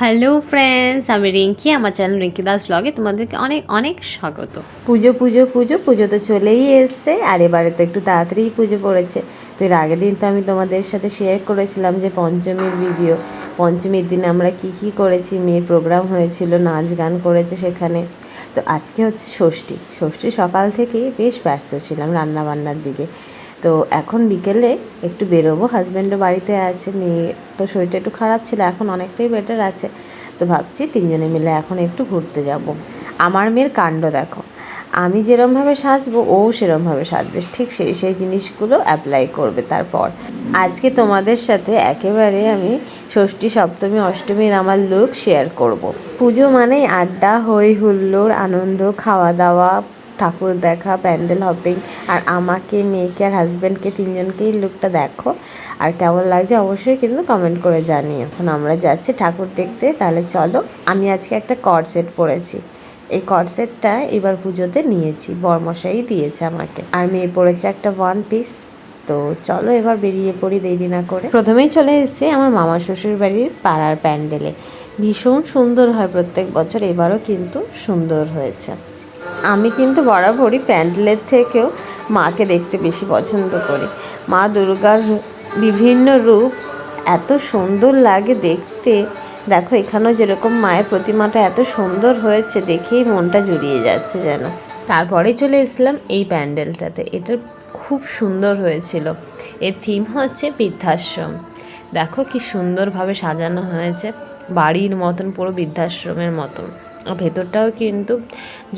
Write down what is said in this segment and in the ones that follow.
Hello friends, আমি রিঙ্কি। আমার channel Rinki Das ব্লগে তোমাদেরকে অনেক অনেক স্বাগত। পুজো পুজো পুজো পুজো তো চলেই এসছে, আর এবারে তো একটু তাড়াতাড়ি পুজো পড়েছে। তো এর আগের দিন তো আমি তোমাদের সাথে শেয়ার করেছিলাম যে পঞ্চমীর ভিডিও। পঞ্চমীর দিন আমরা কি কি করেছি, মেয়ের প্রোগ্রাম হয়েছিল, নাচ গান করেছে সেখানে। তো আজকে হচ্ছে ষষ্ঠী। ষষ্ঠী সকাল থেকেই বেশ ব্যস্ত ছিলাম রান্না বান্নার দিকে। তো এখন বিকেলে একটু বেরোবো, হাজব্যান্ডও বাড়িতে আছে, মেয়ে তো শরীরটা একটু খারাপ ছিল, এখন অনেকটাই বেটার আছে। তো ভাবছি তিনজনে মিলে এখন একটু ঘুরতে যাব। আমার মেয়ের কাণ্ড দেখো, আমি যেরমভাবে সাজবো ও সেরমভাবে সাজবে, ঠিক সেই সেই জিনিসগুলো অ্যাপ্লাই করবে। তারপর আজকে তোমাদের সাথে একেবারে আমি ষষ্ঠী সপ্তমী অষ্টমীর আমার লুক শেয়ার করব। পুজো মানেই আড্ডা, হই হুল্লোড়, আনন্দ, খাওয়া দাওয়া, ঠাকুর দেখা, প্যান্ডেল হপিং। আর আমাকে, মেয়েকে আর হাজব্যান্ডকে তিনজনকেই লুকটা দেখো, আর কেমন লাগছে অবশ্যই কিন্তু কমেন্ট করে জানিও। এখন আমরা যাচ্ছি ঠাকুর দেখতে, তাহলে চলো। আমি আজকে একটা কর্ড সেট পরেছি। এই কর্ড সেটটা এবার পুজোতে নিয়েছি, বরমশাই দিয়েছে আমাকে। আর মেয়ে পরেছে একটা ওয়ান পিস। তো চলো এবার বেরিয়ে পড়ি দেরি না করে। প্রথমেই চলে এসেছি আমার মামা শ্বশুর বাড়ির পাড়ার প্যান্ডেলে। ভীষণ সুন্দর হয় প্রত্যেক বছর, এবারও কিন্তু সুন্দর হয়েছে। আমি কিন্তু বরাবরই প্যান্ডেলের থেকেও মাকে দেখতে বেশি পছন্দ করি। মা দুর্গার বিভিন্ন রূপ এত সুন্দর লাগে দেখতে। দেখো এখানেও যেরকম মায়ের প্রতিমাটা এত সুন্দর হয়েছে, দেখেই মনটা জুড়িয়ে যাচ্ছে যেন। তারপরে চলে এসেছিলাম এই প্যান্ডেলটাতে। এটা খুব সুন্দর হয়েছিল। এর থিম হচ্ছে বৃদ্ধাশ্রম। দেখো কি সুন্দরভাবে সাজানো হয়েছে, বাড়ির মতন, পুরো বৃদ্ধাশ্রমের মতন। আর ভেতরটাও কিন্তু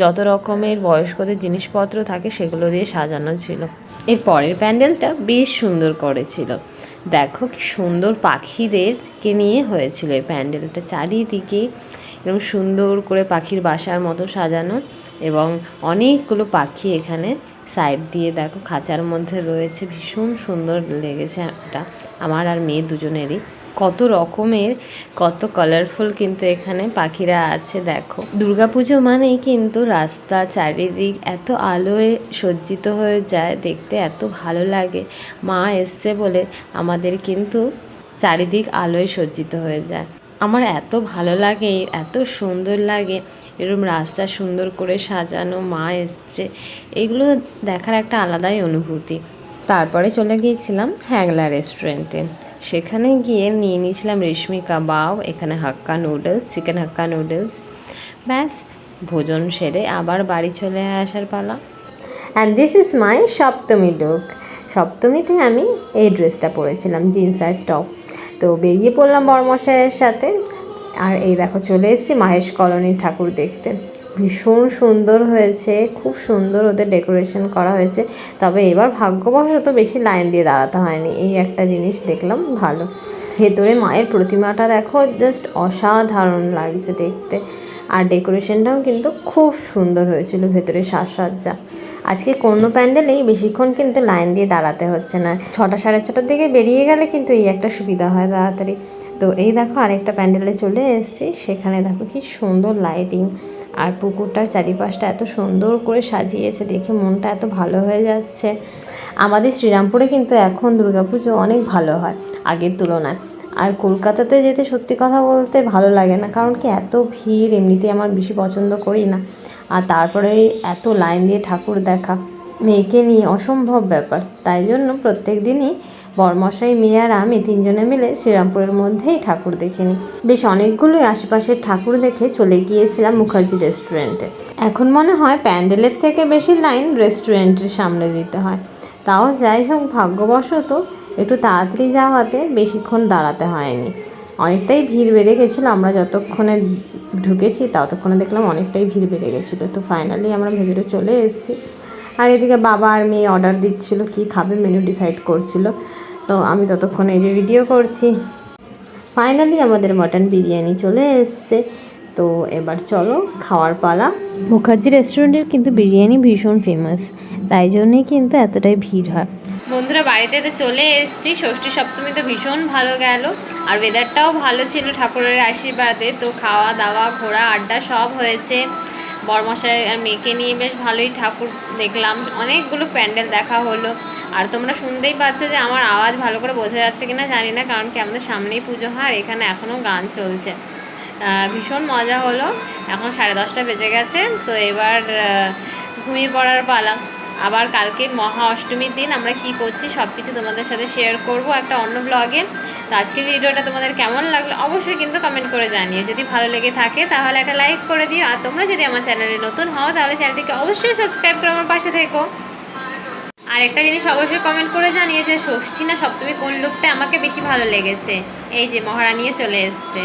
যত রকমের বয়স্কদের জিনিসপত্র থাকে সেগুলো দিয়ে সাজানো ছিল। এর পরের প্যান্ডেলটা বেশ সুন্দর করেছিল। দেখো কি সুন্দর পাখিদেরকে নিয়ে হয়েছিল এই প্যান্ডেলটা। চারিদিকে এরকম সুন্দর করে পাখির বাসার মতো সাজানো, এবং অনেকগুলো পাখি এখানে সাইড দিয়ে দেখো খাঁচার মধ্যে রয়েছে। ভীষণ সুন্দর লেগেছে এটা আমার আর মেয়ে দুজনেরই। কত রকমের, কত কালারফুল কিন্তু এখানে পাখিরা আছে। দেখো দুর্গাপুজো মানেই কিন্তু রাস্তা চারিদিক এত আলোয় সজ্জিত হয়ে যায়, দেখতে এত ভালো লাগে। মা এসছে বলে আমাদের কিন্তু চারিদিক আলোয় সজ্জিত হয়ে যায়। আমার এত ভালো লাগে, এত সুন্দর লাগে এরকম রাস্তা সুন্দর করে সাজানো, মা এসছে, এগুলো দেখার একটা আলাদাই অনুভূতি। তারপরে চলে গিয়েছিলাম হ্যাংলা রেস্টুরেন্টে। সেখানে গিয়ে নিয়ে নিয়েছিলাম রেশমি কাবাব, এখানে hakka noodles, chicken hakka noodles. ব্যাস, ভোজন সেরে আবার বাড়ি চলে আসার পালা। And this is my Saptami look. সপ্তমীতে আমি এই ড্রেসটা পরেছিলাম, জিন্স আর টপ। তো বেরিয়ে পড়লাম বরমশাইয়ের সাথে। আর এই দেখো চলে এসেছি মাহেশ কলোনির ঠাকুর দেখতে। ভীষণ সুন্দর হয়েছে, খুব সুন্দর ওদের ডেকোরেশন করা হয়েছে। তবে এবার ভাগ্যবশত বেশি লাইন দিয়ে দাঁড়াতে হয়নি, এই একটা জিনিস দেখলাম ভালো। ভেতরে মায়ের প্রতিমাটা দেখো, জাস্ট অসাধারণ লাগছে দেখতে। আর ডেকোরেশনটাও কিন্তু খুব সুন্দর হয়েছিল, ভেতরে সাজসজ্জা। আজকে কোনো প্যান্ডেলেই বেশিক্ষণ কিন্তু লাইন দিয়ে দাঁড়াতে হচ্ছে না। 6টা সাড়ে 6টার দিকে বেরিয়ে গেলে কিন্তু এই একটা সুবিধা হয় তাড়াতাড়ি। তো এই দেখো আরেকটা প্যান্ডেলে চলে এসেছি। সেখানে দেখো কি সুন্দর লাইটিং, আর পুকুরটার চারিপাশটা এত সুন্দর করে সাজিয়েছে, দেখে মনটা এত ভালো হয়ে যাচ্ছে। আমাদের শ্রীরামপুরে কিন্তু এখন দুর্গাপুজো অনেক ভালো হয় আগের তুলনায়। আর কলকাতাতে যেতে সত্যি কথা বলতে ভালো লাগে না, কারণ কি এত ভিড়, এমনিতেই আমার বেশি পছন্দ করি না। আর তারপরে এত লাইন দিয়ে ঠাকুর দেখা, মেয়েকে নিয়ে অসম্ভব ব্যাপার। তাই জন্য প্রত্যেক দিনই বরমশাই, মেয়ে আর আমি তিনজনে মিলে শ্রীরামপুরের মধ্যেই ঠাকুর দেখে নিই। বেশ অনেকগুলোই আশেপাশের ঠাকুর দেখে চলে গিয়েছিলাম মুখার্জি রেস্টুরেন্টে। এখন মনে হয় প্যান্ডেলের থেকে বেশি লাইন রেস্টুরেন্টের সামনে দিতে হয়। তাও যাই হোক, ভাগ্যবশত একটু তাড়াতাড়ি যাওয়াতে বেশিক্ষণ দাঁড়াতে হয়নি। অনেকটাই ভিড় বেড়ে গেছিলো, আমরা যতক্ষণে ঢুকেছি ততক্ষণে দেখলাম অনেকটাই ভিড় বেড়ে গেছিলো। তো ফাইনালি আমরা ভেতরে চলে এসেছি। আর এদিকে বাবা আর মেয়ে অর্ডার দিচ্ছিলো, কী খাবে মেনু ডিসাইড করছিল। তো আমি ততক্ষণে এই যে ভিডিও করছি। ফাইনালি আমাদের মটন বিরিয়ানি চলে এসছে। তো এবার চলো খাওয়ার পালা। মুখার্জি রেস্টুরেন্টের কিন্তু বিরিয়ানি ভীষণ ফেমাস, তাই জন্যেই কিন্তু এতটাই ভিড় হয়। বন্ধুরা বাড়িতে তো চলে এসেছি। ষষ্ঠী সপ্তমী তো ভীষণ ভালো গেল, আর ওয়েদারটাও ভালো ছিল ঠাকুরের আশীর্বাদে। তো খাওয়া দাওয়া, ঘোরা, আড্ডা সব হয়েছে। বরমশাই আর মেয়েকে নিয়ে বেশ ভালোই ঠাকুর দেখলাম, অনেকগুলো প্যান্ডেল দেখা হলো। আর তোমরা শুনতেই পাচ্ছ যে আমার আওয়াজ ভালো করে বোঝা যাচ্ছে কিনা জানি না, কারণ কি আমাদের সামনেই পুজো হয় আর এখানে এখনও গান চলছে। ভীষণ মজা হলো। এখন 10:30 বেজে গেছে, তো এবার ঘুমিয়ে পড়ার পালা। আবার কালকে মহা অষ্টমীর দিন আমরা কি করছি সব কিছু তোমাদের সাথে শেয়ার করব একটা অন্য ব্লগে। তো আজকের ভিডিওটা তোমাদের কেমন লাগলো অবশ্যই কিন্তু কমেন্ট করে জানিও। যদি ভালো লেগে থাকে তাহলে একটা লাইক করে দিও, আর তোমরা যদি আমার চ্যানেলে নতুন হও তাহলে চ্যানেলটিকে অবশ্যই সাবস্ক্রাইব করে আমার পাশে থেকো। আর একটা জিনিস অবশ্যই কমেন্ট করে জানিও যে ষষ্ঠী না সপ্তমী কোন লুকটা আমাকে বেশি ভালো লেগেছে। এই যে মহারানীও চলে এসছে।